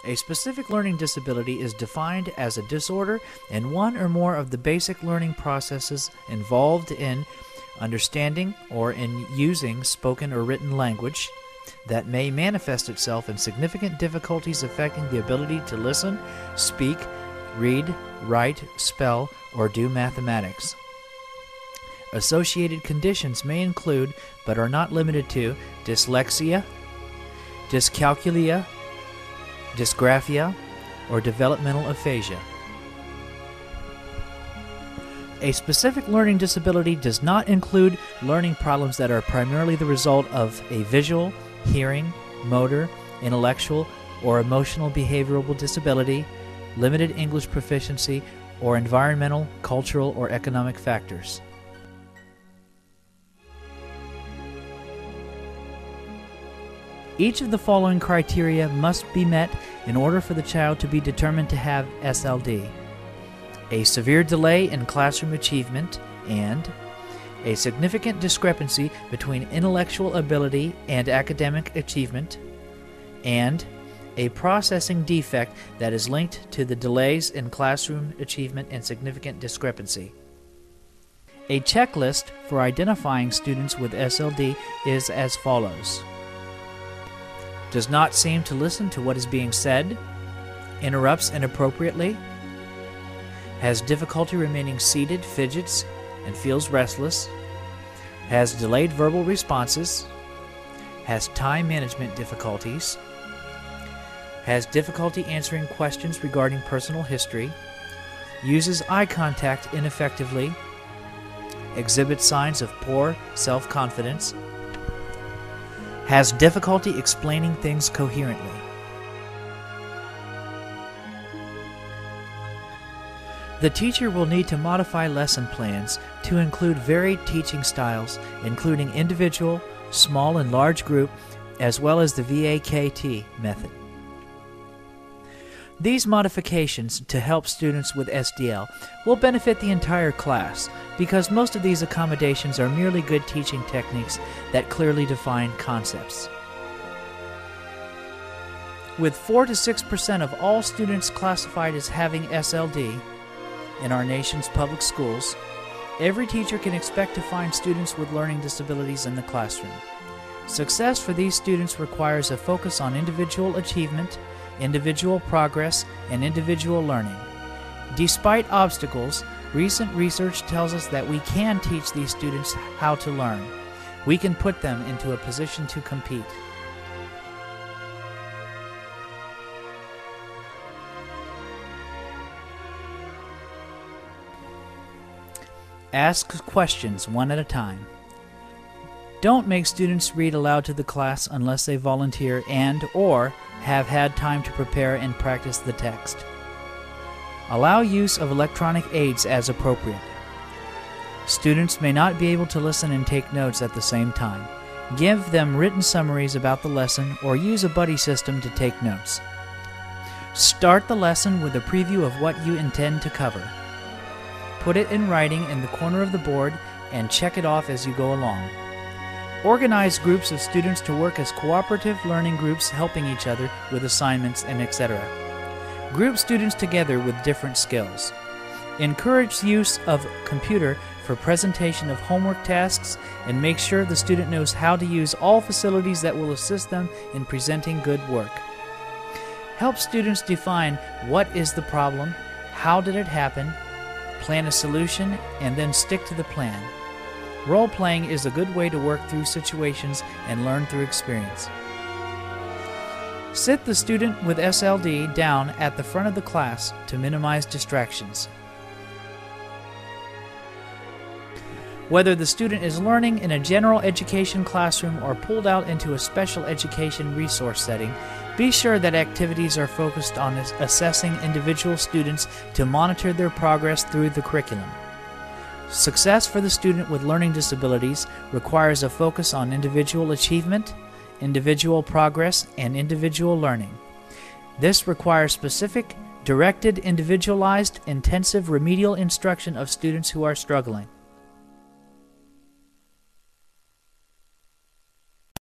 A specific learning disability is defined as a disorder in one or more of the basic learning processes involved in understanding or in using spoken or written language that may manifest itself in significant difficulties affecting the ability to listen, speak, read, write, spell, or do mathematics. Associated conditions may include, but are not limited to, dyslexia, dyscalculia, dysgraphia, or developmental aphasia. A specific learning disability does not include learning problems that are primarily the result of a visual, hearing, motor, intellectual, or emotional behavioral disability, limited English proficiency, or environmental, cultural, or economic factors. Each of the following criteria must be met in order for the child to be determined to have SLD. A severe delay in classroom achievement and a significant discrepancy between intellectual ability and academic achievement, and a processing defect that is linked to the delays in classroom achievement and significant discrepancy. A checklist for identifying students with SLD is as follows: does not seem to listen to what is being said, interrupts inappropriately, has difficulty remaining seated, fidgets, and feels restless, has delayed verbal responses, has time management difficulties, has difficulty answering questions regarding personal history, uses eye contact ineffectively, exhibits signs of poor self-confidence, has difficulty explaining things coherently. The teacher will need to modify lesson plans to include varied teaching styles, including individual, small and large group, as well as the VAKT method. These modifications to help students with SDL will benefit the entire class because most of these accommodations are merely good teaching techniques that clearly define concepts. With 4 to 6% of all students classified as having SLD in our nation's public schools, every teacher can expect to find students with learning disabilities in the classroom. Success for these students requires a focus on individual achievement, individual progress, and individual learning. Despite obstacles, recent research tells us that we can teach these students how to learn. We can put them into a position to compete. Ask questions one at a time. Don't make students read aloud to the class unless they volunteer and/or have had time to prepare and practice the text. Allow use of electronic aids as appropriate. Students may not be able to listen and take notes at the same time. Give them written summaries about the lesson or use a buddy system to take notes. Start the lesson with a preview of what you intend to cover. Put it in writing in the corner of the board and check it off as you go along. Organize groups of students to work as cooperative learning groups, helping each other with assignments and etc. Group students together with different skills. Encourage use of computer for presentation of homework tasks and make sure the student knows how to use all facilities that will assist them in presenting good work. Help students define what is the problem, how did it happen, plan a solution, and then stick to the plan. Role-playing is a good way to work through situations and learn through experience. Sit the student with SLD down at the front of the class to minimize distractions. Whether the student is learning in a general education classroom or pulled out into a special education resource setting, be sure that activities are focused on assessing individual students to monitor their progress through the curriculum. Success for the student with learning disabilities requires a focus on individual achievement, individual progress, and individual learning. This requires specific, directed, individualized, intensive remedial instruction of students who are struggling.